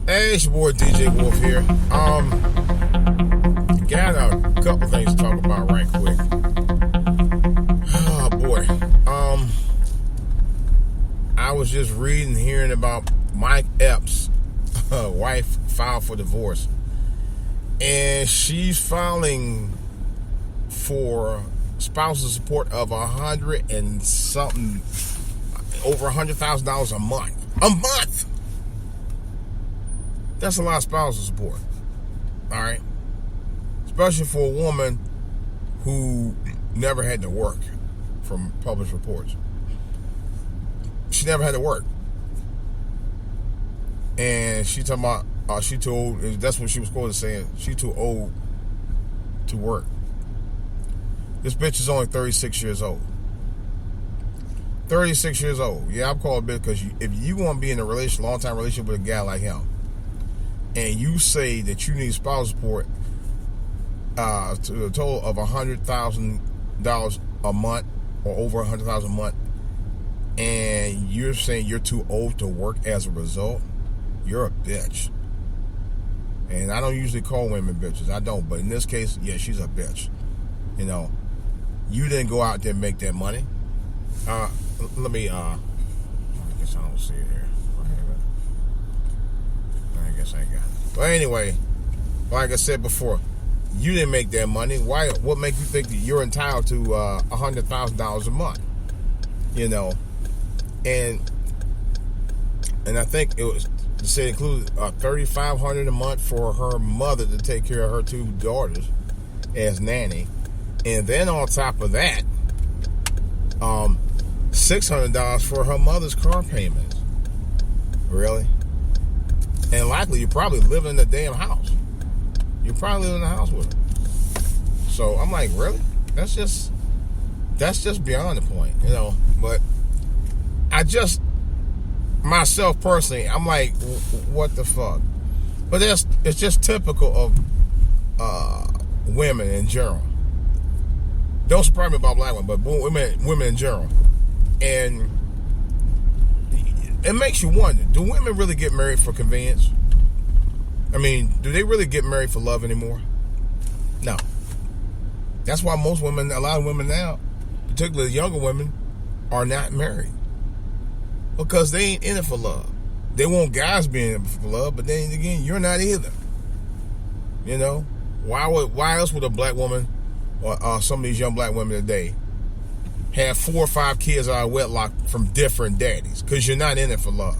Hey, it's your boy DJ Wolf here. Got a couple things to talk about right quick. Oh boy. I was just reading, hearing about Mike Epps' wife filed for divorce, and she's filing for spousal support of $100 and something, over $100,000 a month. A month. That's a lot of spousal support. All right. Especially for a woman who never had to work, from published reports. She never had to work. And she talking about, she too old. That's what she was quoted saying. She too old to work. This bitch is only 36 years old. 36 years old. Yeah, I'm calling it because if you want to be in a long-time relationship with a guy like him, and you say that you need spousal support to a total of $100,000 a month, or over $100,000 a month, and you're saying you're too old to work as a result, you're a bitch. And I don't usually call women bitches. I don't. But in this case, yeah, she's a bitch. You know, you didn't go out there and make that money. Let me, I guess I don't see it here. I guess I ain't got it. But anyway, like I said before, you didn't make that money. Why? What makes you think that you're entitled to $100,000 a month? You know, and I think it was to say included $3,500 a month for her mother to take care of her two daughters as nanny, and then on top of that, $600 for her mother's car payments. Really? And likely, you probably live in the damn house. You probably live in the house with her. So I'm like, really? That's just beyond the point, you know. But myself personally, I'm like, what the fuck? But it's just typical of women in general. Don't surprise me about black women, but women in general. And it makes you wonder, do women really get married for convenience? I mean, do they really get married for love anymore? No. That's why a lot of women now, particularly younger women, are not married. Because they ain't in it for love. They want guys being in it for love, but then again, you're not either. You know? Why else would a black woman, or some of these young black women today, have 4 or 5 kids out of wedlock from different daddies? Because you're not in it for love.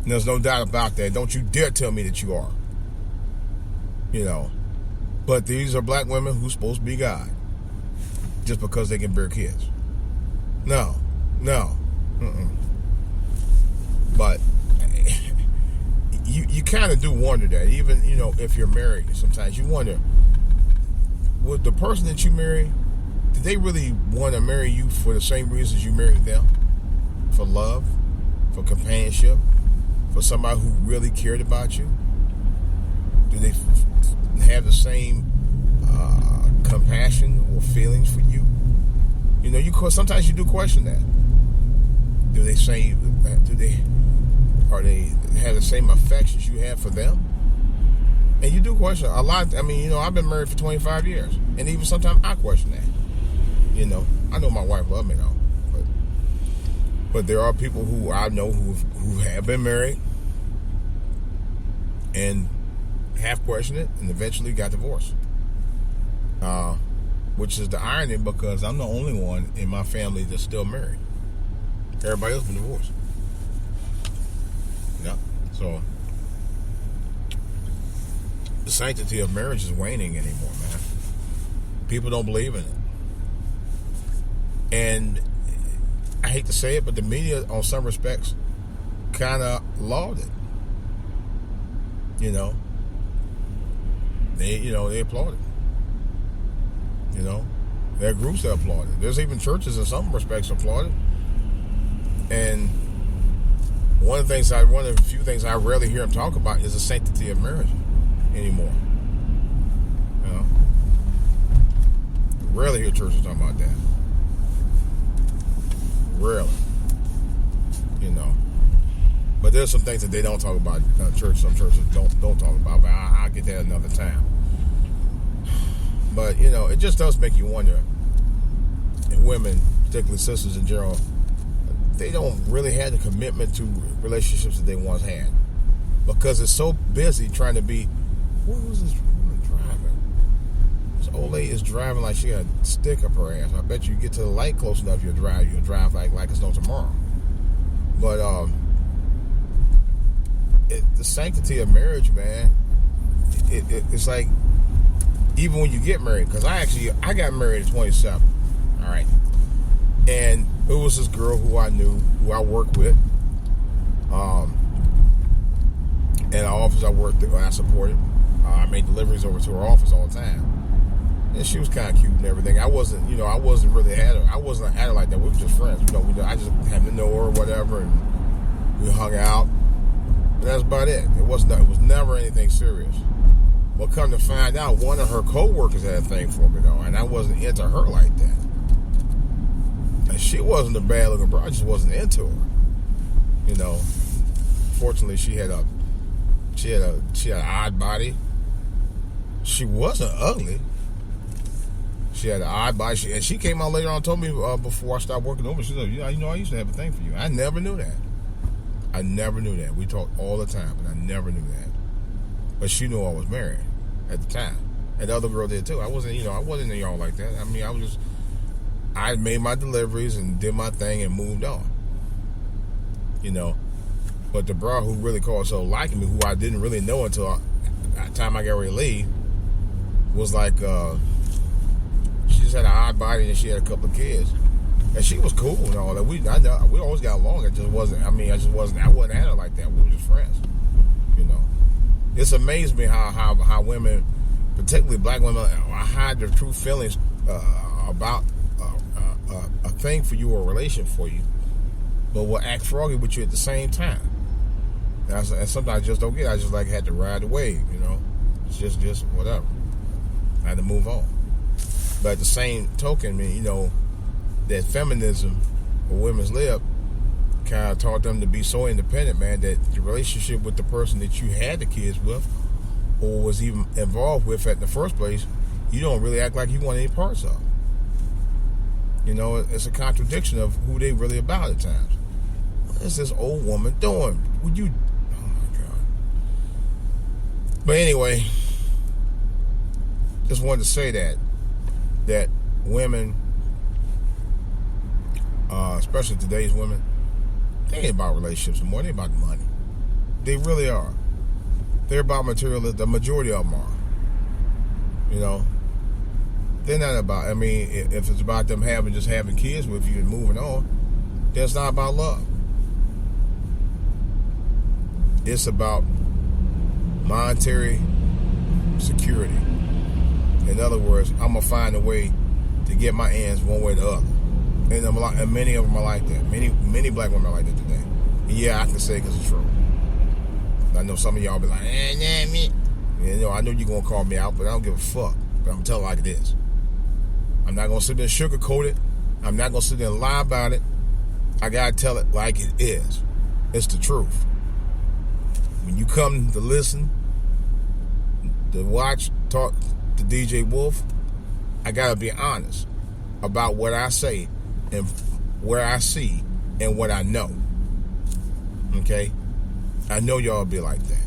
And there's no doubt about that. Don't you dare tell me that you are. You know. But these are black women who's supposed to be God. Just because they can bear kids. No. Mm-mm. But you kind of do wonder that. Even, you know, if you're married, sometimes you wonder, would the person that you marry, did they really want to marry you for the same reasons you married them? For love? For companionship? For somebody who really cared about you? Do they have the same compassion or feelings for you? You know, sometimes you do question that. Do they have the same affections you have for them? And you do question a lot. I mean, you know, I've been married for 25 years, and even sometimes I question that. You know, I know my wife loves me though, but there are people who I know who have been married and have questioned it and eventually got divorced. Which is the irony, because I'm the only one in my family that's still married. Everybody else been divorced. Yeah. So the sanctity of marriage is waning anymore, man. People don't believe in it. And I hate to say it, but the media, on some respects, kind of lauded it. You know, they applaud it. You know, there are groups that applaud it. There's even churches in some respects applaud it. And one of the few things I rarely hear them talk about is the sanctity of marriage anymore. You know, rarely hear churches talking about that. Rarely. You know. But there's some things that they don't talk about church. Some churches don't talk about, but I'll get that another time. But, you know, it just does make you wonder, and women, particularly sisters in general, they don't really have the commitment to relationships that they once had. Because it's so busy trying to be, what was this woman driving? This old lady is driving like she got a stick up her ass. I bet you get to the light close enough, you'll drive like it's no tomorrow. But the sanctity of marriage, man, it's like, even when you get married, because I got married at 27, all right, and it was this girl who I knew, who I worked with, in the office I supported. I made deliveries over to her office all the time, and she was kind of cute and everything. I wasn't really at her. I wasn't at her like that. We were just friends, I just happened to know her or whatever, and we hung out. But that's about it. It was never anything serious. Well, come to find out, one of her co-workers had a thing for me, though, and I wasn't into her like that. And she wasn't a bad-looking girl. I just wasn't into her. You know, fortunately, she had an odd body. She wasn't ugly. She had an odd body, and she came out later on and told me before I stopped working over. She said, I used to have a thing for you. I never knew that. We talked all the time, but I never knew that. But she knew I was married at the time, and the other girl did too. I wasn't in y'all like that. I mean, I made my deliveries and did my thing and moved on. You know, but the bro who really called herself liking me, who I didn't really know until the time I got ready to leave, was like, she just had an odd body and she had a couple of kids. And she was cool and all that. We always got along. I wasn't at her like that. We were just friends. You know. It's amazed me how women, particularly black women, hide their true feelings about a thing for you or a relation for you, but will act froggy with you at the same time. And sometimes I just don't get it. I just had to ride the wave, you know. It's just whatever. I had to move on. But at the same token, you know, that feminism or women's lib kind of taught them to be so independent, man, that the relationship with the person that you had the kids with or was even involved with at the first place, you don't really act like you want any parts of. You know, it's a contradiction of who they really about at times. What is this old woman doing? Oh my God. But anyway, just wanted to say that women, especially today's women, they ain't about relationships anymore. They about money. They really are. They're about materialism. The majority of them are. You know, they're not about. I mean, if it's about them having kids with you and moving on, then it's not about love. It's about monetary security. In other words, I'm gonna find a way to get my ends one way or the other. And many of them are like that. Many black women are like that today. And yeah, I can say because it's true. I know some of y'all be like, me. You know, I know you're going to call me out, but I don't give a fuck. But I'm going to tell it like it is. I'm not going to sit there and sugarcoat it. I'm not going to sit there and lie about it. I got to tell it like it is. It's the truth. When you come to listen, to watch, talk to DJ Wolf, I got to be honest about what I say and where I see and what I know. Okay? I know y'all be like that.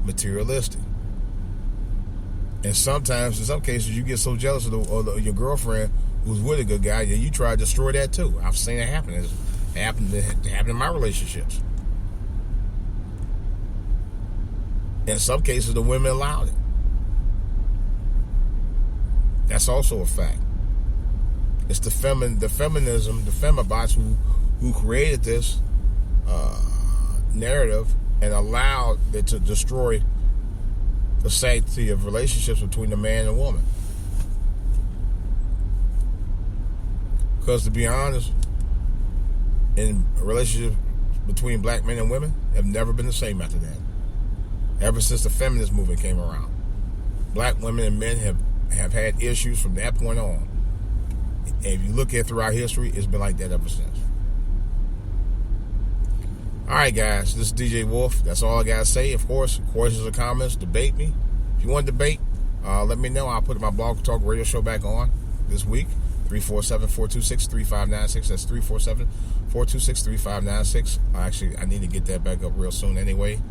Materialistic. And sometimes, in some cases, you get so jealous of your girlfriend who's with a good guy that you try to destroy that too. I've seen it happen. It happened in my relationships. In some cases, the women allowed it. That's also a fact. It's the feminism, the femibots who created this narrative and allowed it to destroy the sanctity of relationships between the man and woman. Because to be honest, in relationships between black men and women have never been the same after that. Ever since the feminist movement came around, black women and men have had issues from that point on. And if you look at throughout history, it's been like that ever since. All right, guys, this is DJ Wolf. That's all I got to say. Of course, questions or comments, debate me. If you want to debate, let me know. I'll put my blog talk radio show back on this week. 347-426-3596. That's 347-426-3596. Actually, I need to get that back up real soon anyway.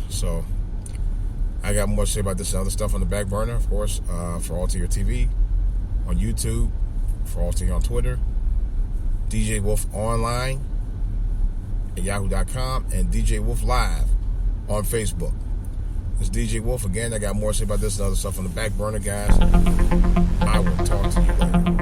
So I got more to say about this and other stuff on the back burner, of course, for All To Your TV, on YouTube, for All To Your on Twitter, DJ Wolf Online at yahoo.com, and DJ Wolf Live on Facebook. It's DJ Wolf again. I got more to say about this and other stuff on the back burner, guys. I will talk to you later.